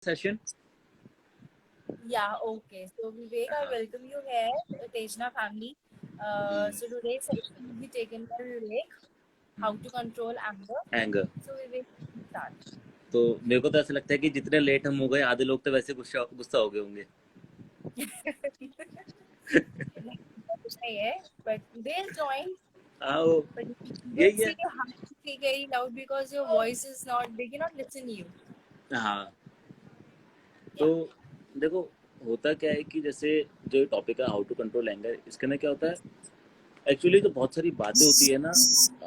session. Yeah, okay. So Vivek, I welcome you here, Tejna family. So today's session will be taken by Vivek, how to control anger. Anger. So Vivek, start. तो मेरे को तो ऐसा लगता है कि जितने लेट हम हो गए आधे लोग तो वैसे गुस्सा गुस्सा हो गए होंगे. कुछ नहीं है, but they'll join. आओ But यही they'll है. say you have to speak very loud because your voice is not. They cannot listen you. हाँ. तो Yeah. देखो होता क्या है कि जैसे जो टॉपिक है हाउ टू कंट्रोल एंगर, इसके अंदर क्या होता है एक्चुअली तो बहुत सारी बातें होती है ना,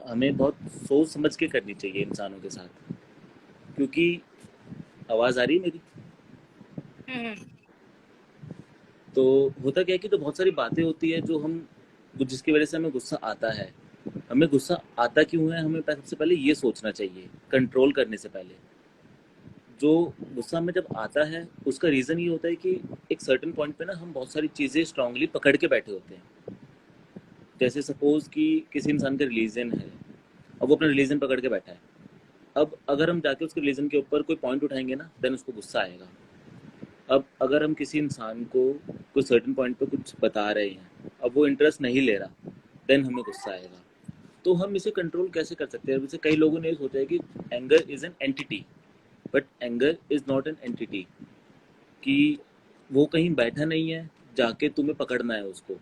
हमें बहुत सोच समझ के करनी चाहिए इंसानों के साथ. क्योंकि आवाज़ आ रही है मेरी. Hmm. तो होता क्या है कि तो बहुत सारी बातें होती है जो हम जिसकी वजह से हमें गुस्सा आता है. हमें गुस्सा आता क्यों है, हमें सबसे पहले ये सोचना चाहिए कंट्रोल करने से पहले. जो गुस्सा में जब आता है उसका रीज़न ये होता है कि एक सर्टेन पॉइंट पे ना हम बहुत सारी चीज़ें स्ट्रांगली पकड़ के बैठे होते हैं. जैसे सपोज कि किसी इंसान का रिलीजन है, अब वो अपना रिलीजन पकड़ के बैठा है. अब अगर हम जाके उसके रिलीजन के ऊपर कोई पॉइंट उठाएंगे ना, देन उसको गुस्सा आएगा. अब अगर हम किसी इंसान को कोई सर्टेन पॉइंट पे कुछ बता रहे हैं, अब वो इंटरेस्ट नहीं ले रहा, देन हमें गुस्सा आएगा. तो हम इसे कंट्रोल कैसे कर सकते हैं. वैसे कई लोगों ने ये सोचा है कि anger is an entity, but anger is not an entity. कि वो कहीं बैठा नहीं है, जाके तुम्हें पकड़ना है उसको.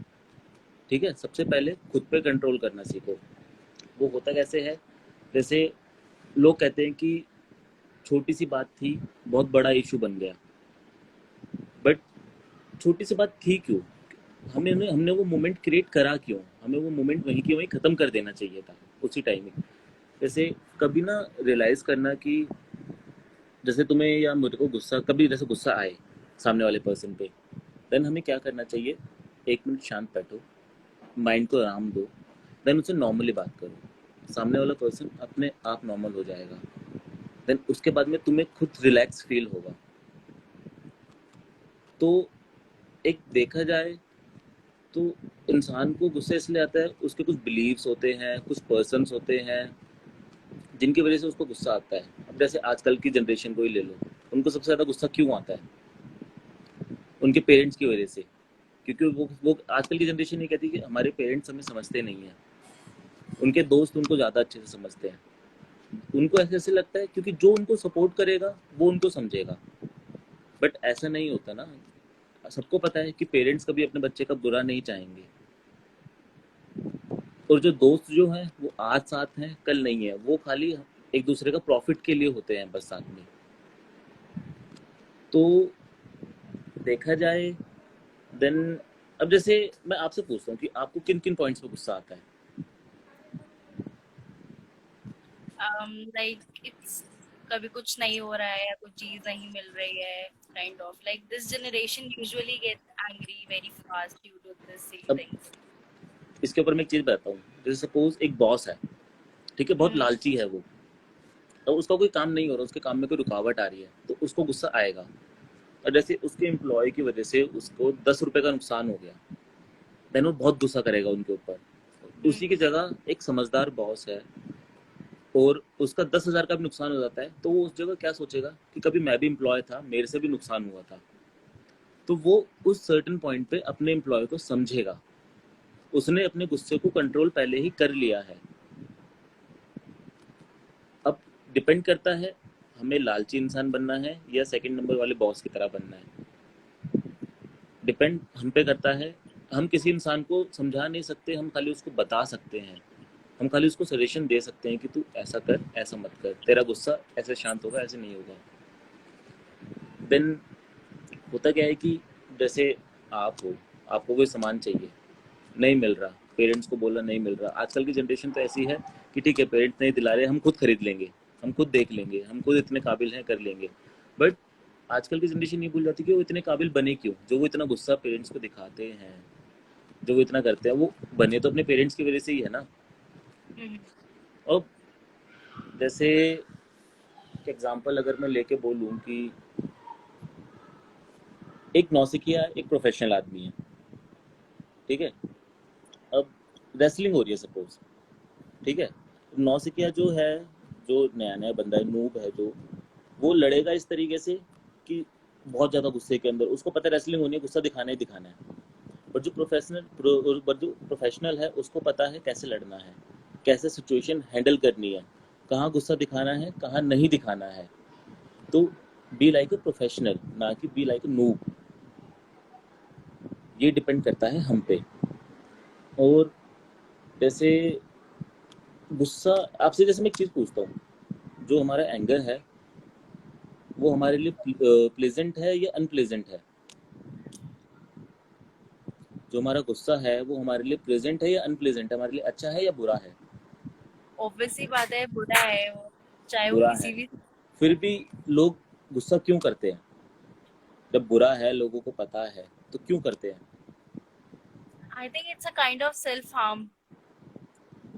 ठीक है, सबसे पहले खुद पे कंट्रोल करना सीखो. वो होता कैसे है, जैसे लोग कहते हैं कि छोटी सी बात थी बहुत बड़ा इशू बन गया. बट छोटी सी बात थी क्यों, हमें हमने वो मोमेंट क्रिएट करा क्यों, हमें वो मोमेंट वहीं की वहीं ख़त्म कर देना चाहिए था उसी टाइमिंग. जैसे कभी ना रियलाइज़ करना कि जैसे तुम्हें या मुझे को गुस्सा कभी जैसे गुस्सा आए सामने वाले पर्सन पे, देन हमें क्या करना चाहिए, 1 मिनट शांत बैठो, माइंड को आराम दो, देन उससे नॉर्मली बात करो. सामने वाला पर्सन अपने आप नॉर्मल हो जाएगा. देन उसके बाद में तुम्हें खुद रिलैक्स फील होगा. तो एक देखा जाए तो इंसान को गुस्सा इसलिए आता है, उसके कुछ बिलीव्स होते हैं, कुछ पर्सन्स होते हैं जिनकी वजह से उसको गुस्सा आता है. अब जैसे आजकल की जनरेशन को ही ले लो, उनको सबसे ज़्यादा गुस्सा क्यों आता है, उनके पेरेंट्स की वजह से. क्योंकि वो आजकल की जनरेशन ये कहती है कि हमारे पेरेंट्स हमें समझते नहीं हैं, उनके दोस्त उनको ज़्यादा अच्छे से समझते हैं. उनको ऐसे ऐसे लगता है क्योंकि जो उनको सपोर्ट करेगा वो उनको समझेगा. बट ऐसा नहीं होता ना. सबको पता है कि पेरेंट्स कभी अपने बच्चे का बुरा नहीं चाहेंगे. और जो दोस्त जो हैं वो आज साथ हैं कल नहीं है, वो खाली एक दूसरे का प्रॉफिट के लिए होते हैं बस साथ में. तो देखा जाए देन, अब जैसे मैं आपसे पूछता हूँ कि आपको किन किन पॉइंट्स पे गुस्सा आता है. Like it's कभी कुछ नहीं हो रहा है या कुछ चीज नहीं मिल रही है. Kind of like this generation usually gets angry very fast due to this same अब things. इसके ऊपर मैं एक चीज़ बताता हूँ. जैसे सपोज एक बॉस है, ठीक है, बहुत Hmm. लालची है वो. तो उसका कोई काम नहीं हो रहा, उसके काम में कोई रुकावट आ रही है, तो उसको गुस्सा आएगा. और जैसे उसके एम्प्लॉय की वजह से उसको 10 रुपए का नुकसान हो गया, देन वो बहुत गुस्सा करेगा उनके ऊपर. Hmm. उसी की जगह एक समझदार बॉस है और उसका 10,000 का भी नुकसान हो जाता है, तो वो उस जगह क्या सोचेगा कि कभी मैं भी एम्प्लॉय था, मेरे से भी नुकसान हुआ था. तो वो उस सर्टेन पॉइंट पे अपने एम्प्लॉय को समझेगा. उसने अपने गुस्से को कंट्रोल पहले ही कर लिया है. अब डिपेंड करता है हमें लालची इंसान बनना है या सेकंड नंबर वाले बॉस की तरह बनना है. डिपेंड हम पे करता है. हम किसी इंसान को समझा नहीं सकते, हम खाली उसको बता सकते हैं. हम खाली उसको सजेशन दे सकते हैं कि तू ऐसा कर, ऐसा मत कर, तेरा गुस्सा ऐसे शांत होगा, ऐसे नहीं होगा. देन होता क्या है कि जैसे आप हो, आपको कोई सामान चाहिए, नहीं मिल रहा, पेरेंट्स को बोला नहीं मिल रहा. आजकल की जनरेशन तो ऐसी है कि ठीक है पेरेंट्स नहीं दिला रहे, हम खुद खरीद लेंगे, हम खुद देख लेंगे, हम खुद इतने काबिल हैं, कर लेंगे. बट आजकल की जनरेशन ये भूल जाती है कि वो इतने काबिल बने क्यों. जो वो इतना गुस्सा पेरेंट्स को दिखाते हैं, जो वो इतना करते हैं, वो बने तो अपने पेरेंट्स की वजह से ही है ना. Hmm. और जैसे एग्जांपल अगर मैं लेके बोलूँ कि एक नौसिखिया एक प्रोफेशनल आदमी है, ठीक है. अब रेसलिंग हो रही है सपोज, ठीक है. नौसिखिया जो है, जो नया नया बंदा है, नूब है, जो वो लड़ेगा इस तरीके से कि बहुत ज़्यादा गुस्से के अंदर, उसको पता है रेसलिंग होनी है, गुस्सा दिखाना ही दिखाना है। पर जो प्रोफेशनल है उसको पता है कैसे लड़ना है, कैसे सिचुएशन हैंडल करनी है, कहाँ गुस्सा दिखाना है, कहाँ नहीं दिखाना है। तो बी लाइक अ प्रोफेशनल, ना कि बी लाइक अ नूब। ये डिपेंड करता है हम पे। और जैसे गुस्सा, आपसे जैसे मैं एक चीज़ पूछता हूँ, जो हमारा एंगर है वो हमारे लिए प्लेजेंट है या अनप्लेजेंट है? जो हमारा गुस्सा है वो हमारे लिए प्लेजेंट है या अनप्लेजेंट है, हमारे लिए अच्छा है या बुरा है? ऑब्वियसली बात है, बुरा है वो, चाहे वो बुरा है। किसी भी। फिर भी लोग गुस्सा क्यों करते हैं? जब बुरा है, लोगों को पता है, तो क्यों करते हैं? I think it's a kind of self harm,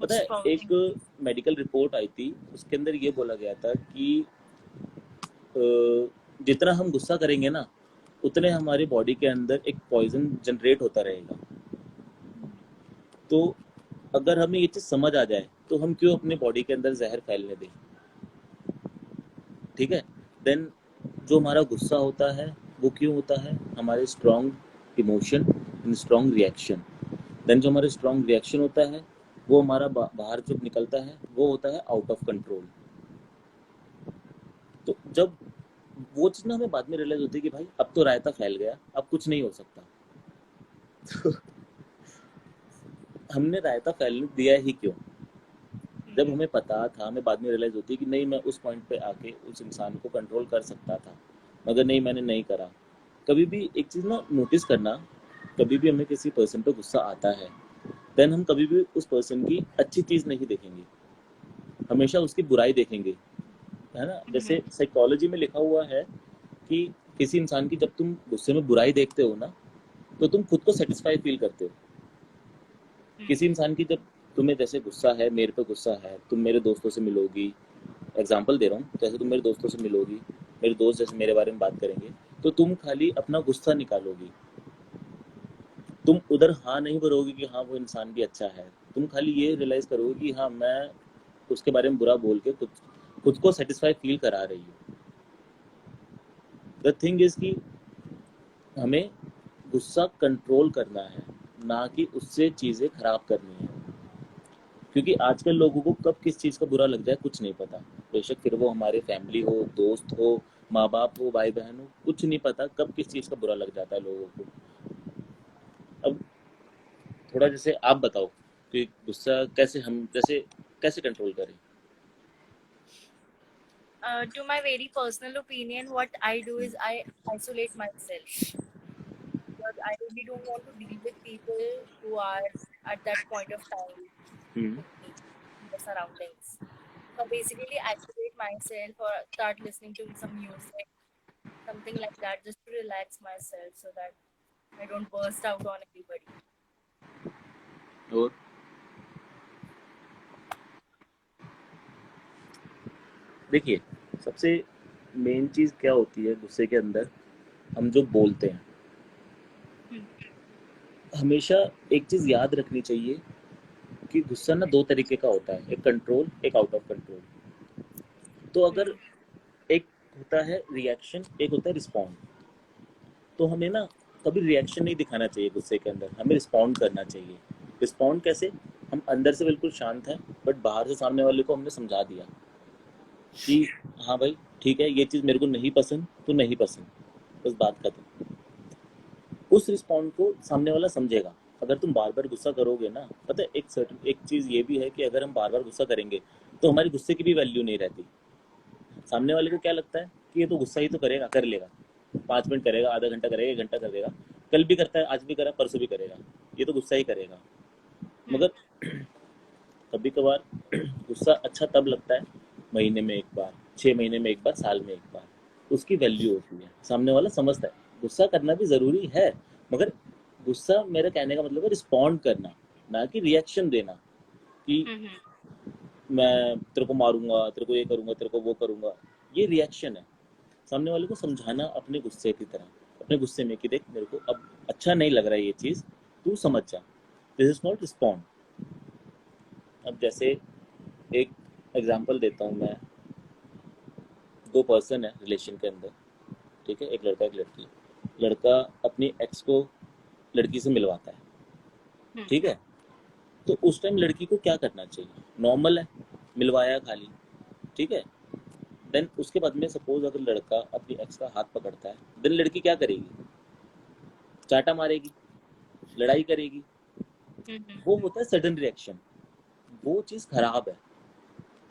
पता मोस्ट है, प्रोबेबली। एक मेडिकल रिपोर्ट आई थी, उसके अंदर ये बोला गया था कि जितना हम गुस्सा करेंगे ना, उतने हमारी बॉडी के अंदर एक पॉइजन जनरेट होता रहेगा। तो अगर हमें ये चीज़ समझ आ जाए तो हम क्यों अपनी बॉडी के अंदर जहर फैलने दें? ठीक है। देन जो हमारा गुस्सा होता है वो क्यों होता है? हमारे strong emotion in strong reaction. Then जो हमारे स्ट्रॉन्ग रिएक्शन होता है वो हमारा बाहर जो निकलता है वो होता है आउट ऑफ कंट्रोल। तो जब वो चीज़ ना हमें बाद में रियलाइज होती है कि भाई अब तो रायता फैल गया, अब कुछ नहीं हो सकता। हमने रायता फैलने दिया ही क्यों? जब हमें पता था, हमें बाद में रियलाइज होती है कि नहीं, मैं उस पॉइंट पे आके उस इंसान को कंट्रोल कर सकता था, मगर नहीं, मैंने नहीं करा। कभी भी एक चीज़ ना नोटिस करना, कभी भी हमें किसी पर्सन पे गुस्सा आता है, देन हम कभी भी उस पर्सन की अच्छी चीज़ नहीं देखेंगे, हमेशा उसकी बुराई देखेंगे, है ना। जैसे साइकोलॉजी में लिखा हुआ है कि किसी इंसान की जब तुम गुस्से में बुराई देखते हो ना, तो तुम खुद को सेटिस्फाई फील करते हो। किसी इंसान की जब तुम्हें जैसे गुस्सा है, मेरे पे गुस्सा है, तुम मेरे दोस्तों से मिलोगी, एग्जाम्पल दे रहा हूँ, जैसे तुम मेरे दोस्तों से मिलोगी, मेरे दोस्त जैसे मेरे बारे में बात करेंगे, तो तुम खाली अपना गुस्सा निकालोगी, तुम उधर हाँ नहीं भरोगी कि हाँ वो इंसान भी अच्छा है, तुम खाली ये रियलाइज करोगे कि हाँ मैं उसके बारे में बुरा बोल के खुद खुद को सेटिस्फाई फील करा रही हूँ। द थिंग इज कि हमें गुस्सा कंट्रोल करना है, ना कि उससे चीज़ें खराब करनी है। क्योंकि आजकल लोगों को कब किस चीज़ का बुरा लग जाए कुछ नहीं पता। बेशक फिर वो हमारे फैमिली हो, दोस्त हो, माँ बाप हो, भाई बहन हो, कुछ नहीं पता कब किस चीज़ का बुरा लग जाता है लोगों को। अब थोड़ा जैसे आप बताओ कि गुस्सा कैसे हम जैसे कैसे कंट्रोल करें? To my very personal opinion, what I do is I isolate myself because I really don't want to deal with people who are at that point of time hmm. with me in the surroundings. So basically, isolate myself or start listening to some music, something like that, just to relax myself so that I don't burst out on everybody. और देखिए, सबसे main चीज़ क्या होती है गुस्से के अंदर? हम जो बोलते हैं, Hmm. हमेशा एक चीज़ याद रखनी चाहिए कि गुस्सा ना दो तरीके का होता है, एक कंट्रोल, एक आउट ऑफ कंट्रोल। तो अगर एक होता है रिएक्शन, एक होता है रिस्पॉन्ड, तो हमें ना कभी रिएक्शन नहीं दिखाना चाहिए गुस्से के अंदर, हमें रिस्पॉन्ड करना चाहिए। रिस्पॉन्ड कैसे? हम अंदर से बिल्कुल शांत हैं, बट बाहर से सामने वाले को हमने समझा दिया कि हाँ भाई ठीक है, ये चीज़ मेरे को नहीं पसंद तो नहीं पसंद, बस बात खत्म। उस रिस्पॉन्ड को सामने वाला समझेगा। अगर तुम बार बार गुस्सा करोगे ना, पता है एक चीज़ ये भी है कि अगर हम बार बार गुस्सा करेंगे तो हमारी गुस्से की भी वैल्यू नहीं रहती। सामने वाले को क्या लगता है कि ये तो गुस्सा ही तो करेगा, कर लेगा, 5 मिनट करेगा, आधा घंटा करेगा, 1 घंटा करेगा, कल भी करता है, आज भी करा, परसों भी करेगा, ये तो गुस्सा ही करेगा। Hmm. मगर कभी कभार गुस्सा अच्छा तब लगता है, महीने में एक बार, 6 महीने में एक बार, साल में एक बार, उसकी वैल्यू होती है, सामने वाला समझता है। गुस्सा करना भी ज़रूरी है, मगर गुस्सा, मेरा कहने का मतलब है रिस्पॉन्ड करना, ना कि रिएक्शन देना कि Hmm. मैं तेरे को मारूंगा, तेरे को ये करूंगा, तेरे को वो करूंगा। ये रिएक्शन है। सामने वाले को समझाना अपने गुस्से की तरह, अपने गुस्से में कि देख मेरे को अब अच्छा नहीं लग रहा है ये चीज़, तू समझ जा, दिस इज नॉट रिस्पॉन्ड। अब जैसे एक एग्जांपल देता हूँ मैं, दो पर्सन है रिलेशन के अंदर, ठीक है, एक लड़का एक लड़की, लड़का अपनी एक्स को लड़की से मिलवाता है, ठीक है, तो उस टाइम लड़की को क्या करना चाहिए? नॉर्मल है, मिलवाया खाली, ठीक है। देन उसके बाद में सपोज अगर लड़का अपनी एक्स का हाथ पकड़ता है, देन लड़की क्या करेगी? चाटा मारेगी, लड़ाई करेगी। वो होता है सडन रिएक्शन, वो चीज़ खराब है।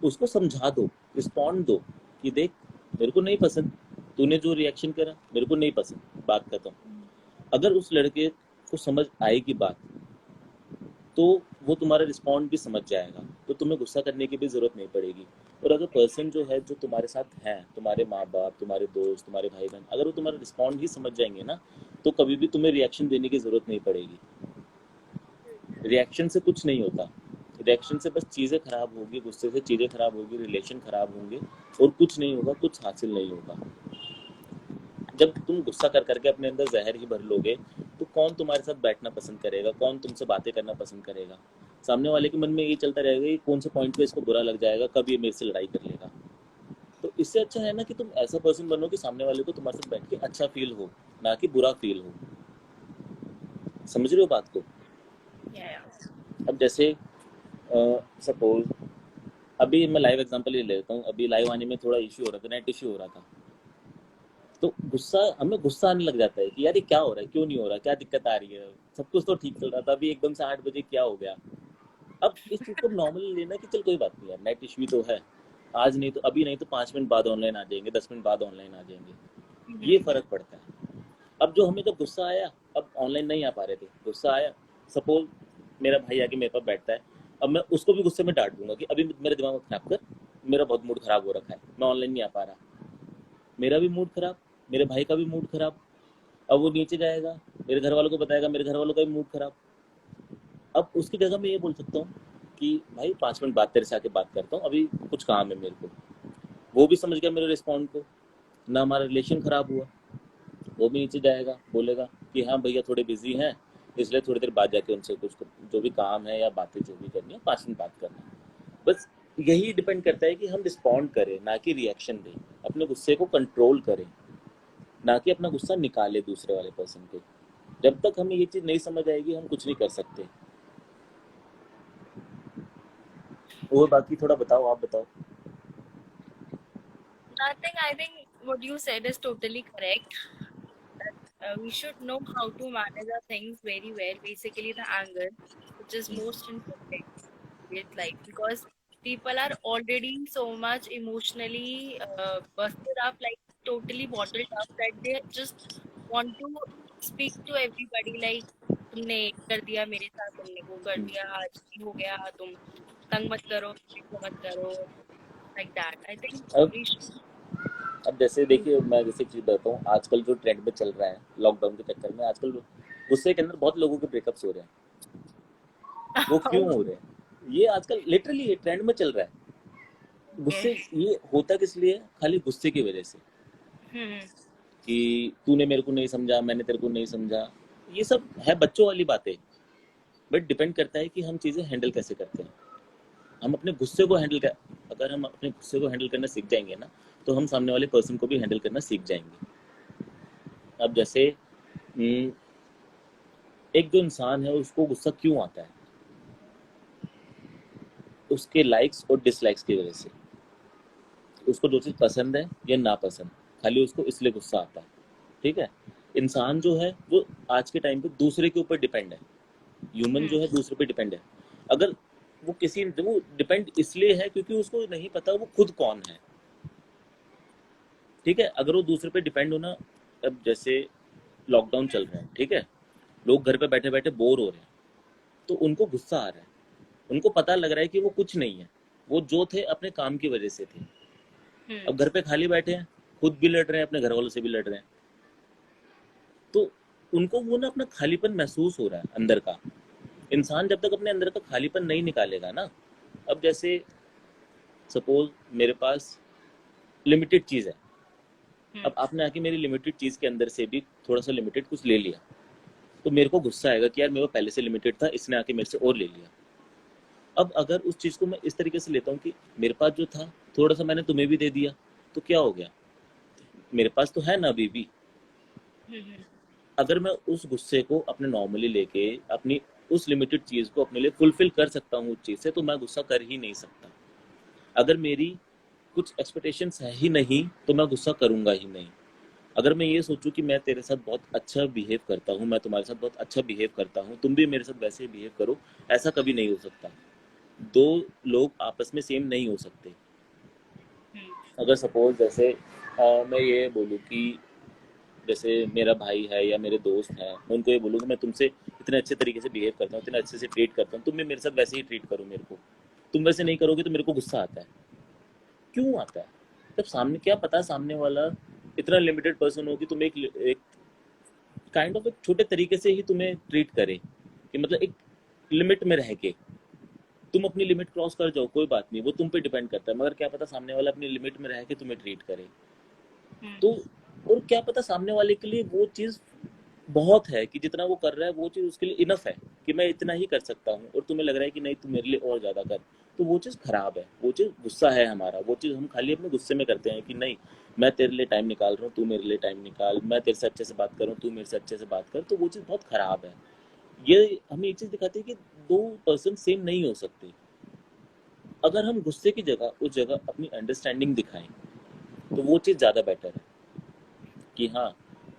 उसको समझा दो, रिस्पॉन्ड दो कि देख मेरे को नहीं पसंद, तूने जो रिएक्शन करा मेरे को नहीं पसंद, बात खत्म। अगर उस लड़के को समझ आएगी बात, तो वो तुम्हारा रिस्पॉन्ड भी समझ जाएगा, तो तुम्हें गुस्सा करने की भी ज़रूरत नहीं पड़ेगी। और अगर पर्सन जो है जो तुम्हारे साथ है, तुम्हारे माँ बाप, तुम्हारे दोस्त, तुम्हारे भाई बहन, अगर वो तुम्हारा रिस्पॉन्ड ही समझ जाएंगे ना, तो कभी भी तुम्हें रिएक्शन देने की ज़रूरत नहीं पड़ेगी। रिएक्शन से कुछ नहीं होता, रिएक्शन से बस चीज़ें खराब होगी, गुस्से से चीज़ें खराब होगी, रिलेशन खराब होंगे, और कुछ नहीं होगा, कुछ हासिल नहीं होगा। जब तुम गुस्सा कर करके अपने अंदर जहर ही भर लोगे, तो कौन तुम्हारे साथ बैठना पसंद करेगा, कौन तुमसे बातें करना पसंद करेगा? सामने वाले के मन में यही चलता रहेगा कि कौन से पॉइंट पे इसको बुरा लग जाएगा, कब ये मेरे से लड़ाई कर लेगा। तो इससे अच्छा है ना कि तुम ऐसा पर्सन बनो कि सामने वाले को तुम्हारे साथ बैठ के अच्छा फील हो, ना कि बुरा फील हो। समझ रहे हो बात को? अब जैसे सपोज अभी मैं लाइव एग्जांपल ये लेता हूँ, अभी लाइव आने में थोड़ा इश्यू हो रहा था, नेट इश्यू हो रहा था, तो हमें गुस्सा आने लग जाता है कि यार ये क्या हो रहा है, क्यों नहीं हो रहा, क्या दिक्कत आ रही है, सब कुछ तो ठीक चल रहा था, अभी एकदम से 8 बजे क्या हो गया। अब इस चीज़ को नॉर्मली लेना कि चल कोई बात नहीं यार, नेट इश्यू तो है, आज नहीं तो अभी, नहीं तो 5 मिनट बाद ऑनलाइन आ जाएंगे, 10 मिनट बाद ऑनलाइन आ जाएंगे, ये फर्क पड़ता है। अब जो हमें जब गुस्सा आया, अब ऑनलाइन नहीं आ पा रहे थे, गुस्सा आया, सपोज मेरा भाई आके मेरे पास बैठता है, अब मैं उसको भी गुस्से में डांट दूंगा कि अभी मेरे दिमाग में खराब कर, मेरा बहुत मूड खराब हो रखा है, मैं ऑनलाइन नहीं आ पा रहा, मेरा भी मूड खराब, मेरे भाई का भी मूड खराब। अब वो नीचे जाएगा, मेरे घर वालों को बताएगा, मेरे घर वालों का भी मूड खराब। अब उसकी जगह मैं ये बोल सकता हूँ कि भाई 5 मिनट बाद तेरे से आके बात करता हूँ, अभी कुछ काम है मेरे को। वो भी समझ गया मेरे रिस्पॉन्ड को, ना हमारा रिलेशन खराब हुआ। वो भी नीचे जाएगा, बोलेगा कि हाँ भैया थोड़े बिजी हैं, इसलिए थोड़ी देर बाद जाके उनसे कुछ जो भी काम है या बातें जो भी करनी है 5 मिनट बात करना है। बस यही डिपेंड करता है कि हम रिस्पॉन्ड करें, ना कि रिएक्शन दें। अपने गुस्से को कंट्रोल करें, ना कि अपना गुस्सा निकाले दूसरे वाले पर्सन पे। जब तक हमें ये चीज़ नहीं समझ आएगी, हम कुछ नहीं कर सकते। और बाकी थोड़ा बताओ, आप बताओ। Nothing. I think what you said is totally correct. We should know how to manage our things very well. Basically, the anger, which is most important with life, because people are already so much emotionally busted up, like totally bottled up, that they just want to speak to everybody like तुमने ये कर दिया मेरे साथ, तुमने वो कर दिया, आज ये हो गया, तुम तंग मत करो, ऐसे मत करो, like that. I think अब we should अब जैसे do. देखिए, मैं जैसे एक चीज़ बताता हूँ, आजकल जो ट्रेंड में चल रहा है लॉकडाउन के चक्कर में, आजकल गुस्से के अंदर बहुत लोगों के ब्रेकअप्स हो रहे हैं। वो क्यों हो रहे हैं? ये आजकल लिटरली ये ट्रेंड में चल रहा है। Okay. गुस्से, ये होता किस लिए? खाली गुस्से की वजह से, कि तूने मेरे को नहीं समझा, मैंने तेरे को नहीं समझा। ये सब है बच्चों वाली बातें, बट डिपेंड करता है कि हम चीज़ें हैंडल कैसे करते हैं। हम अपने गुस्से को हैंडल कर अगर हम अपने गुस्से को हैंडल करना सीख जाएंगे ना, तो हम सामने वाले पर्सन को भी हैंडल करना सीख जाएंगे। अब जैसे एक जो इंसान है उसको गुस्सा क्यों आता है? उसके लाइक्स और डिसलाइक्स की वजह से। उसको जो चीज़ पसंद है या नापसंद, खाली उसको इसलिए गुस्सा आता है, ठीक है। इंसान जो है वो आज के टाइम पे दूसरे के ऊपर डिपेंड है। ह्यूमन जो है दूसरे पे डिपेंड है। अगर वो डिपेंड इसलिए है क्योंकि उसको नहीं पता वो खुद कौन है, ठीक है। अगर वो दूसरे पे डिपेंड हो ना, अब जैसे लॉकडाउन चल रहा है, ठीक है, लोग घर पे बैठे बैठे बोर हो रहे हैं, तो उनको गुस्सा आ रहा है। उनको पता लग रहा है कि वो कुछ नहीं है, वो जो थे अपने काम की वजह से थे। अब घर पे खाली बैठे हैं, खुद भी लड़ रहे हैं, अपने घर वालों से भी लड़ रहे हैं, तो उनको वो ना अपना खालीपन महसूस हो रहा है अंदर का। इंसान जब तक अपने अंदर का खालीपन नहीं निकालेगा ना, अब जैसे सपोज मेरे पास लिमिटेड चीज़ है, अब आपने आके मेरी लिमिटेड चीज़ के अंदर से भी थोड़ा सा लिमिटेड कुछ ले लिया, तो मेरे को गुस्सा आएगा कि यार मेरे को पहले से लिमिटेड था, इसने आके मेरे से और ले लिया। अब अगर उस चीज़ को मैं इस तरीके से लेता हूँ कि मेरे पास जो था थोड़ा सा मैंने तुम्हें भी दे दिया, तो क्या हो गया? मेरे पास तो है ना अभी भी। हम्म, अगर मैं उस गुस्से को अपने नॉर्मली लेके अपनी उस लिमिटेड चीज को अपने लिए फुलफिल कर सकता हूँ उस चीज से, तो मैं गुस्सा कर ही नहीं सकता। अगर मेरी कुछ एक्सपेक्टेशंस है ही नहीं तो मैं गुस्सा करूंगा ही नहीं। अगर मैं ये सोचूं कि मैं तेरे साथ बहुत अच्छा बिहेव करता हूँ, मैं तुम्हारे साथ बहुत अच्छा बिहेव करता हूँ, तुम भी मेरे साथ वैसे ही बिहेव करो, ऐसा कभी नहीं हो सकता। दो लोग आपस में सेम नहीं हो सकते। हम्म, अगर सपोज जैसे मैं ये बोलूँ कि जैसे मेरा भाई है या मेरे दोस्त हैं, मैं उनको ये बोलूँ कि मैं तुमसे इतने अच्छे तरीके से बिहेव करता हूँ, इतने अच्छे से ट्रीट करता हूँ, तुम भी मेरे साथ वैसे ही ट्रीट करो मेरे को। तुम वैसे नहीं करोगे तो मेरे को गुस्सा आता है। क्यों आता है? जब सामने, क्या पता सामने वाला इतना लिमिटेड पर्सन हो कि तुम एक काइंड ऑफ एक छोटे तरीके से ही तुम्हें ट्रीट करे, कि मतलब एक लिमिट में रह के। तुम अपनी लिमिट क्रॉस कर जाओ, कोई बात नहीं, वो तुम पे डिपेंड करता है, मगर क्या पता सामने वाला अपनी लिमिट में रह के तुम्हें ट्रीट करे। तो हम्म, और क्या पता सामने वाले के लिए वो चीज़ बहुत है, कि जितना वो कर रहा है वो चीज़ उसके लिए इनफ है, कि मैं इतना ही कर सकता हूँ, और तुम्हें लग रहा है कि नहीं, तुम मेरे लिए और ज़्यादा कर। तो वो चीज़ खराब है, वो चीज़ गुस्सा है हमारा, वो चीज़ हम खाली अपने गुस्से में करते हैं कि नहीं, मैं तेरे लिए टाइम निकाल रहा हूँ, तू मेरे लिए टाइम निकाल, मैं तेरे से अच्छे से बात कर रहा हूँ, तू मेरे से अच्छे से बात कर। तो वो चीज़ बहुत खराब है। ये हमें एक चीज़ दिखाती है कि दो पर्सन सेम नहीं हो सकते। अगर हम गुस्से की जगह उस जगह अपनी अंडरस्टैंडिंग दिखाएं, तो वो चीज़ ज़्यादा बेटर है, कि हाँ,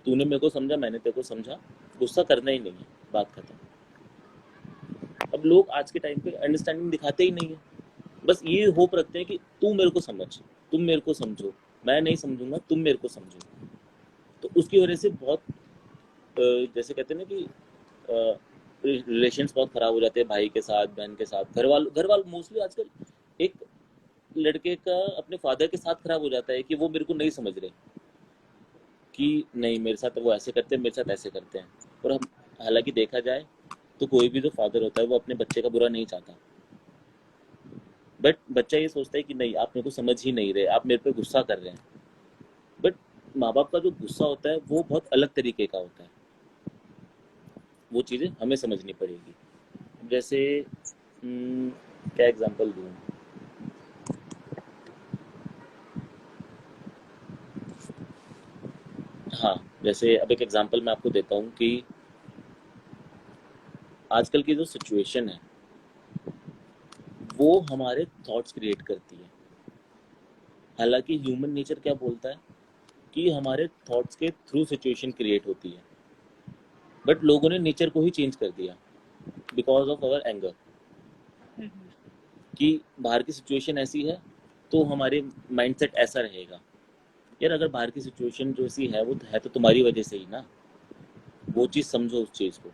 तूने मेरे को समझा, मैंने तेरे को समझा, गुस्सा करना ही नहीं है, बात खत्म। अब लोग आज के टाइम पे अंडरस्टैंडिंग दिखाते ही नहीं है, बस ये होप रखते हैं कि तू मेरे को समझ, तुम मेरे को समझो, मैं नहीं समझूंगा, तुम मेरे को समझो। तो उसकी वजह से बहुत जैसे कहते हैं ना कि रिलेशंस बहुत खराब हो जाते हैं, भाई के साथ, बहन के साथ, घर वालों मोस्टली आजकल एक लड़के का अपने फादर के साथ खराब हो जाता है, कि वो मेरे को नहीं समझ रहे, कि नहीं, मेरे साथ वो ऐसे करते हैं, मेरे साथ ऐसे करते हैं। और हम, हालांकि देखा जाए तो कोई भी जो फादर होता है वो अपने बच्चे का बुरा नहीं चाहता, बट बच्चा ये सोचता है कि नहीं, आप मेरे को समझ ही नहीं रहे, आप मेरे पे गुस्सा कर रहे हैं। बट माँ बाप का जो गुस्सा होता है वो बहुत अलग तरीके का होता है, वो चीज़ें हमें समझनी पड़ेगी। जैसे क्या एग्जांपल दूँ? हाँ, जैसे अब एक एग्जांपल मैं आपको देता हूँ कि आजकल की जो सिचुएशन है वो हमारे थॉट्स क्रिएट करती है। हालांकि ह्यूमन नेचर क्या बोलता है कि हमारे थॉट्स के थ्रू सिचुएशन क्रिएट होती है, बट लोगों ने नेचर को ही चेंज कर दिया बिकॉज ऑफ आवर एंगर, हम्म, कि बाहर की सिचुएशन ऐसी है तो हमारे माइंडसेट ऐसा रहेगा। यार, अगर बाहर की सिचुएशन जो सी है वो है तो तुम्हारी वजह से ही ना, वो चीज़ समझो उस चीज़ को।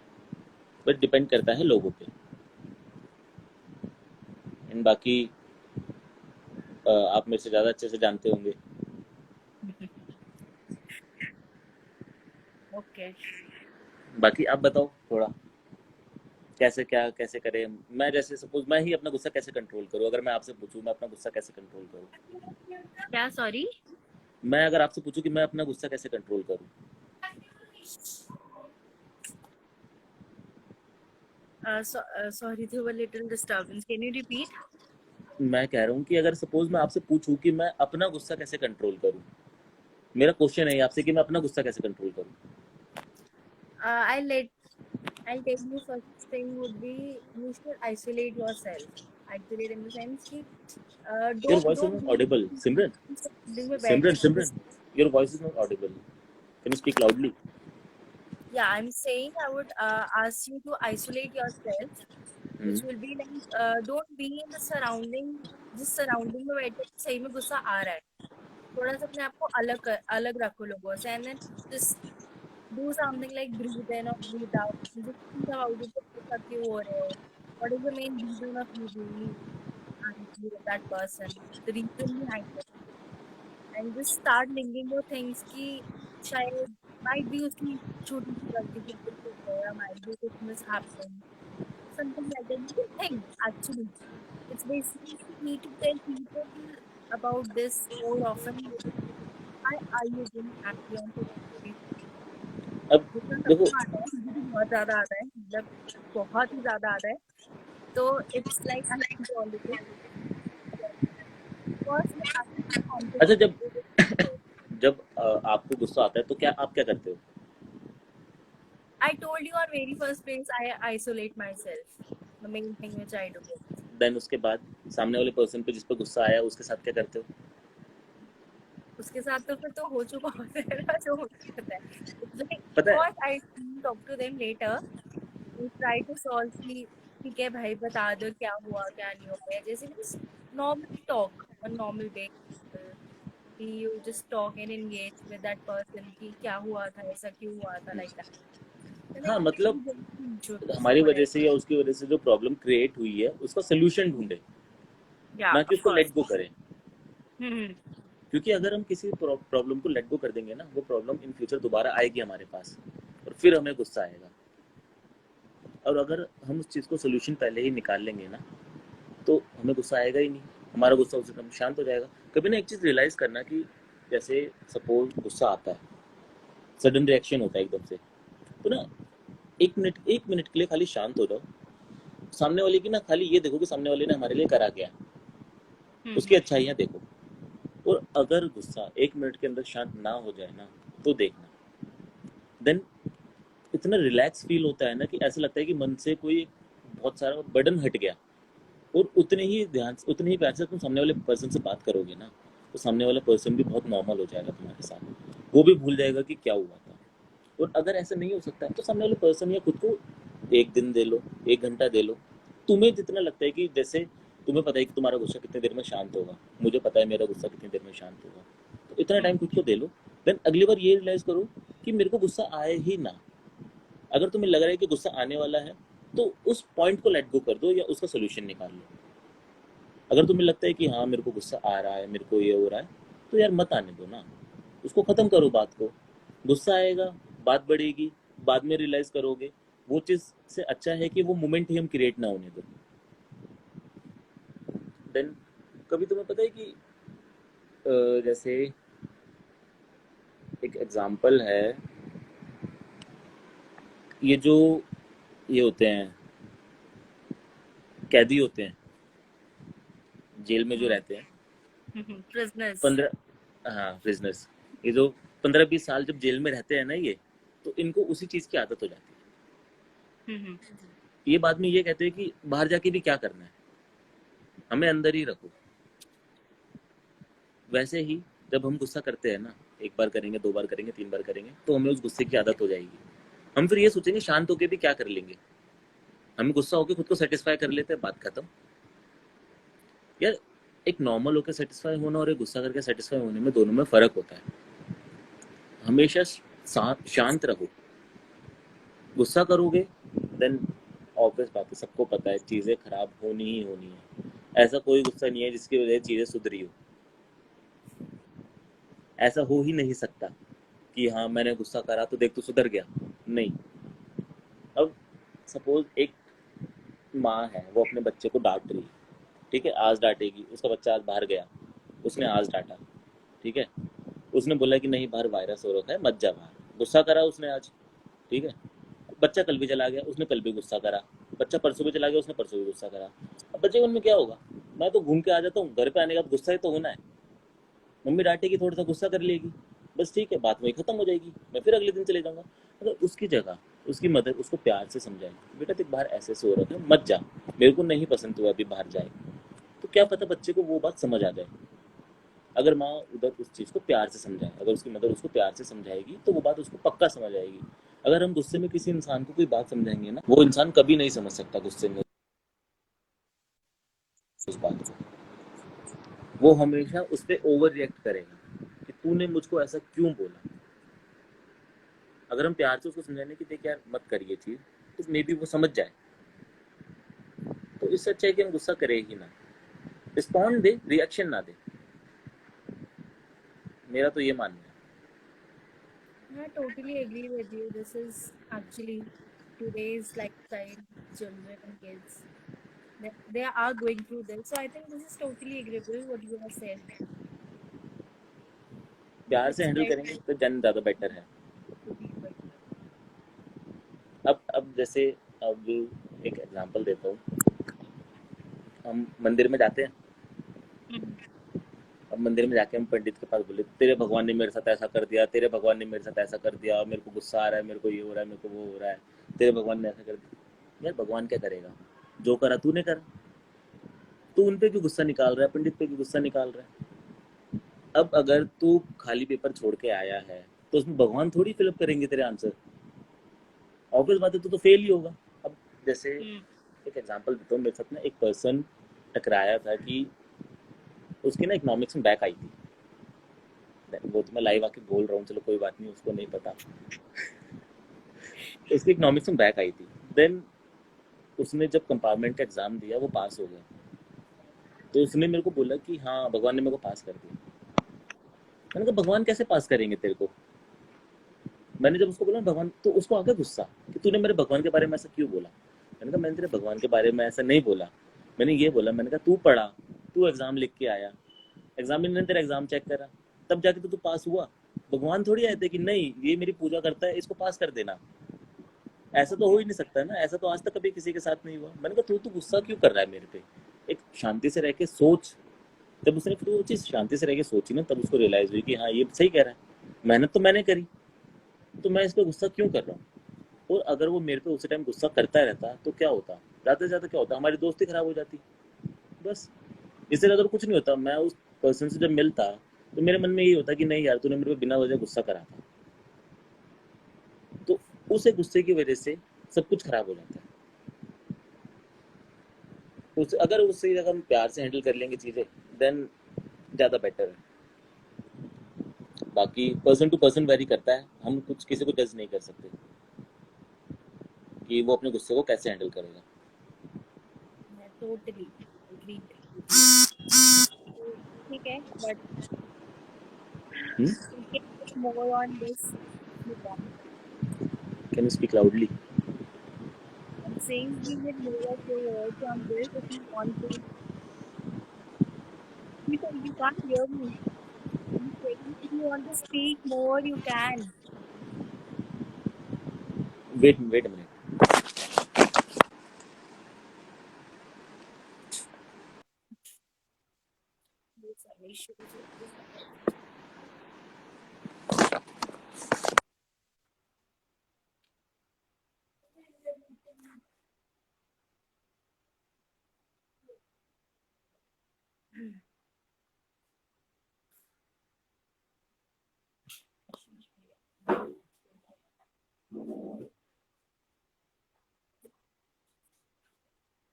बट डिपेंड करता है लोगों पे। एंड बाकी आप मेरे से ज़्यादा अच्छे से जानते होंगे। ओके। बाकी आप बताओ थोड़ा, कैसे क्या कैसे करें। मैं जैसे सपोज मैं ही अपना गुस्सा कैसे कंट्रोल करूँ, अगर मैं आपसे पूछूं मैं अपना गुस्सा कैसे कंट्रोल करूँ। क्या, सॉरी? मैं अगर आपसे पूछूं कि मैं अपना गुस्सा कैसे कंट्रोल करूँ। Sorry, there were little disturbance. Can you repeat? मैं कह रहा हूँ कि अगर सपोज मैं आपसे पूछूं कि मैं अपना गुस्सा कैसे कंट्रोल करूँ, मेरा क्वेश्चन है आपसे कि मैं अपना गुस्सा कैसे कंट्रोल करूँ। Uh, I'll let I'll tell you first thing would be you should isolate yourself. Isolate in the sense कि your don't voice is don't not be audible, Simran. surrounding में बैठ सिमरन, के Simran, your voice is not audible, can you speak loudly? yeah, I'm saying I would ask you to isolate yourself, which will be like don't be in the surrounding, जिस surrounding में बैठ के सही में गुस्सा आ रहा है, थोड़ा सा अपने आप को अलग रखो लोगों से, and then just do something like breathe in or breathe out. Just think about it, गुस्सा क्यों हो रहे हो? What is the main reason of you being angry with that person? The reason behind it. And just start linking your things कि शायद might be उसकी छोटी सी गलती की वजह से हो, या might be कुछ mishappening, something like that. You can think actually. It's basically you need to tell people about this more often. Why are you being angry on today? अब गुस्सा देखो, सबको आता है, मुझे भी बहुत ज्यादा आता है, मतलब बहुत ही ज्यादा आता है। तो it's like I control it first, अच्छा, जब कॉन्फिडेंस। जब आपको गुस्सा आता है तो क्या आप क्या करते हो? I told you on very first place, I isolate myself. The main thing which I do. Then उसके बाद सामने वाले पर्सन पे जिस पे गुस्सा आया उसके साथ क्या करते हो? उसके साथ तो फिर तो हो चुका होता है ना, जो मुझे पता है. It's like, पता है, because I talk to them later, we try to solve कि ठीक है भाई बता दो क्या हुआ क्या नहीं हुआ, या जैसे भी normal talk on normal day. You just talk and engage with that person कि क्या हुआ था, ऐसा क्यों हुआ था, like that. And हाँ then मतलब issues हमारी over वजह it. से या उसकी वजह से जो प्रॉब्लम क्रिएट हुई है उसका सोल्यूशन ढूंढे, Yeah, ना कि of उसको course. लेट गो करें। Hmm. क्योंकि अगर हम किसी प्रॉब्लम को लेट गो कर देंगे ना, वो प्रॉब्लम इन फ्यूचर दोबारा आएगी हमारे पास और फिर हमें गुस्सा आएगा। और अगर हम उस चीज़ को सोल्यूशन पहले ही निकाल लेंगे ना, तो हमें गुस्सा आएगा ही नहीं, हमारा गुस्सा उसी टाइम शांत हो जाएगा। कभी ना एक चीज़ रियलाइज़ करना कि जैसे सपोज गुस्सा आता है, सडन रिएक्शन होता है एकदम से, तो ना 1 मिनट के लिए खाली शांत हो जाओ। सामने वाले की ना खाली ये देखो कि सामने वाले ने हमारे लिए करा क्या, उसकी अच्छाइयाँ देखो। और अगर गुस्सा 1 मिनट के अंदर शांत ना हो जाए ना, तो देखना देन इतना रिलैक्स फील होता है ना कि ऐसा लगता है कि मन से कोई बहुत सारा बर्डन हट गया। और उतने ही प्यार से तुम सामने वाले पर्सन से बात करोगे ना, तो सामने वाला पर्सन भी बहुत नॉर्मल हो जाएगा तुम्हारे साथ, वो भी भूल जाएगा कि क्या हुआ था। और अगर ऐसा नहीं हो सकता है तो सामने वाले पर्सन या खुद को 1 दिन दे लो, 1 घंटा दे लो। तुम्हें जितना लगता है कि जैसे तुम्हें पता है कि तुम्हारा गुस्सा कितनी देर में शांत होगा, मुझे पता है मेरा गुस्सा कितनी देर में शांत होगा, तो इतना टाइम खुद को दे लो। देन अगली बार ये रियलाइज करो कि मेरे को गुस्सा आए ही ना। अगर तुम्हें लग रहा है कि गुस्सा आने वाला है, तो उस पॉइंट को लेट गो कर दो या उसका सोल्यूशन निकाल लो। अगर तुम्हें लगता है कि हाँ मेरे को गुस्सा आ रहा है, मेरे को ये हो रहा है, तो यार मत आने दो ना, उसको ख़त्म करो बात को। गुस्सा आएगा, बात बढ़ेगी, बाद में रियलाइज़ करोगे। वो चीज़ से अच्छा है कि वो मोमेंट ही हम क्रिएट ना होने दो। देन कभी तुम्हें पता है कि जैसे एक एग्जांपल है, ये जो ये होते हैं, कैदी होते हैं जेल में जो रहते हैं, Prisoners. 15, हाँ प्रिजनर्स, ये जो 15-20 साल जब जेल में रहते हैं ना, ये तो इनको उसी चीज़ की आदत हो जाती है। ये बाद में ये कहते हैं कि बाहर जाके भी क्या करना है, हमें अंदर ही रखो। वैसे ही जब हम गुस्सा करते हैं ना, 1 बार करेंगे, 2 बार करेंगे, 3 बार करेंगे, तो हमें उस गुस्से की आदत हो जाएगी। हम फिर ये सोचेंगे शांत होके भी क्या कर लेंगे, हमें गुस्सा होके खुद को सेटिस्फाई कर लेते हैं, बात खत्म। यार एक नॉर्मल होकर सेटिस्फाई होना और एक गुस्सा करके सेटिस्फाई होने में, दोनों में फ़र्क होता है। हमेशा शांत रहो। गुस्सा करोगे देन ऑब्वियस बात है, सबको पता है चीज़ें खराब होनी ही होनी है। ऐसा कोई गुस्सा नहीं है जिसकी वजह से चीज़ें सुधरी हो, ऐसा हो ही नहीं सकता कि हाँ मैंने गुस्सा करा तो देख तो सुधर गया, नहीं। अब सपोज एक माँ है, वो अपने बच्चे को डांट रही है, ठीक है, आज डांटेगी, उसका बच्चा आज बाहर गया, उसने आज डांटा, ठीक है, उसने बोला कि नहीं बाहर वायरस हो रखा है मत जा बाहर, गुस्सा करा उसने आज, ठीक है। बच्चा कल भी चला गया, उसने कल भी गुस्सा करा, बच्चा परसों भी चला गया, उसने परसों भी गुस्सा करा। अब बच्चे के मन में क्या होगा, मैं तो घूम के आ जाता हूँ, घर पे आने का गुस्सा ही तो होना है, मम्मी डांटेगी, थोड़ा सा गुस्सा कर लेगी, बस ठीक है, बात वही खत्म हो जाएगी, मैं फिर अगले दिन चले जाऊंगा। अगर उसकी जगह उसकी मदर उसको प्यार से समझाएगी, बेटा देख बाहर ऐसे सो रहा है मत जा, मेरे को नहीं पसंद तू अभी बाहर जाए, तो क्या पता बच्चे को वो बात समझ आ जाए। अगर माँ उधर उस चीज़ को प्यार से समझाए, अगर उसकी मदर उसको प्यार से समझाएगी, तो वो बात उसको पक्का समझ आएगी। अगर हम गुस्से में किसी इंसान को कोई बात समझाएंगे ना, वो इंसान कभी नहीं समझ सकता गुस्से में उस बात को, वो हमेशा उस पर ओवर रिएक्ट करेगा कि तूने मुझको ऐसा क्यों बोला। अगर हम प्यार से उसको समझाने की देख यार मत करिए चीज़, तो मे बी वो समझ जाए। तो इससे अच्छा है कि हम गुस्सा करें ही ना, रिस्पॉन्ड दे, रिएक्शन ना दे। मेरा तो ये मानना है। I totally agree with you. This is actually today's lifestyle, children and kids. They are going through this. So I think this is totally agreeable what you have said. But प्यार से it's handle very करेंगे तो जन ज़्यादा better है। difficult. अब जैसे अब एक एग्जांपल देता हूँ, हम मंदिर में जाते हैं, Mhm. अब मंदिर में जाके हम पंडित के पास बोले तेरे भगवान ने मेरे साथ ऐसा कर दिया, तेरे भगवान ने मेरे साथ ऐसा कर दिया, मेरे को गुस्सा आ रहा है, मेरे को ये हो रहा है, मेरे को वो हो रहा है, तेरे भगवान ने ऐसा कर दिया। यार भगवान क्या करेगा, जो करा तूने करा, तू उन पे क्यों गुस्सा निकाल रहा है, पंडित पे क्यों गुस्सा निकाल रहा है। अब अगर तू खाली पेपर छोड़ के आया है तो उसमें भगवान थोड़ी फिलअप करेंगे तेरे आंसर, ऑब्वियस बात है, तो फेल ही होगा। अब जैसे एक एग्जांपल देता हूँ, मेरे साथ ना एक पर्सन टकराया था कि उसकी ना इकोनॉमिक्स में बैक आई थी, वो तो मैं लाइव आके बोल रहा हूँ, चलो कोई बात नहीं, उसको नहीं पता। उसकी इकोनॉमिक्स में बैक आई थी, देन उसने जब कंपार्टमेंट का एग्जाम दिया वो पास हो गया, तो उसने मेरे को बोला कि हाँ भगवान ने मेरे को पास कर दिया। मैंने कहा भगवान कैसे पास करेंगे तेरे को, मैंने जब उसको बोला भगवान, तो उसको आ गया गुस्सा कि तूने मेरे भगवान के बारे में ऐसा क्यों बोला। मैंने कहा मैंने तेरे भगवान के बारे में ऐसा नहीं बोला, मैंने ये बोला, मैंने कहा तू पढ़ा, तू एग्जाम लिख के आया, एग्जामिनर ने तेरा एग्जाम चेक करा, तब जाके तो तू पास हुआ। भगवान थोड़ी आए थे कि नहीं ये मेरी पूजा करता है, इसको पास कर देना, ऐसा तो हो ही नहीं सकता ना, ऐसा तो आज तक कभी किसी के साथ नहीं हुआ। मैंने कहा तू गुस्सा क्यों कर रहा है मेरे पे, एक शांति से रह के सोच। जब उसने फिर वो चीज़ शांति से रह के सोची ना, तब उसको रियलाइज हुई कि हाँ ये सही कह रहा है, मेहनत तो मैंने करी, तो मैं इस पर गुस्सा क्यों कर रहा हूँ। और अगर वो मेरे पे उसी टाइम गुस्सा करता रहता तो क्या होता, ज़्यादा से ज़्यादा क्या होता, हमारी दोस्ती खराब हो जाती, बस। इससे ज़्यादा तो कुछ नहीं होता। मैं उस पर्सन से जब मिलता तो मेरे मन में यही होता कि नहीं यार तूने मेरे पे बिना वजह गुस्सा करा था, तो उस गुस्से की वजह से सब कुछ खराब हो जाता है। अगर उससे अगर हम प्यार से हैंडल कर लेंगे चीज़ें, देन ज़्यादा बेटर है। बाकी पर्सन टू पर्सन वेरी करता है, हम कुछ किसी को जज नहीं कर सकते कि वो अपने गुस्से को कैसे हैंडल करेगा। मैं totally agree with you. ठीक है, but we can get more on this if you want. Can you speak loudly? I'm saying we get more of your words on this if you want to. You can't hear me. I'm saying if you want to speak more, you can. Wait wait a minute. There's some issues with this.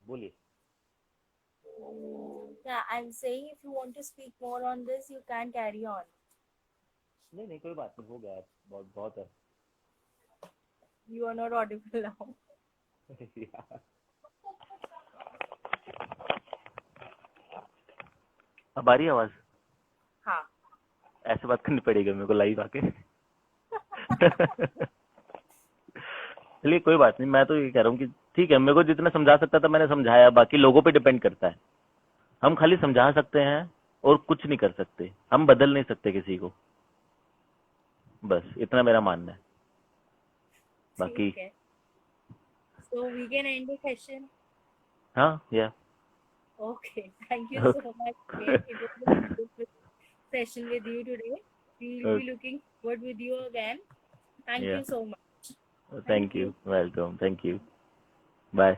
बोलिए। Yeah, I'm saying if you want to speak more on this, you can carry on. नहीं नहीं कोई बात नहीं, हो गया, बहुत बहुत है। You are not audible now. अब आ रही है आवाज? हाँ. ऐसे बात करनी पड़ेगी मेरे को लाइव आके। चलिए कोई बात नहीं, मैं तो ये कह रहा हूँ कि ठीक है, मेरे को जितना समझा सकता था मैंने समझाया, बाकी लोगों पे डिपेंड करता है। हम खाली समझा सकते हैं और कुछ नहीं कर सकते, हम बदल नहीं सकते किसी को, बस इतना मेरा मानना है। बाकी ठीक है. So we can end the session. हाँ या Okay. Thank you so much. It was a beautiful session with you today. We will be looking forward with you again. Thank या you so much. Thank you, welcome, thank you, bye.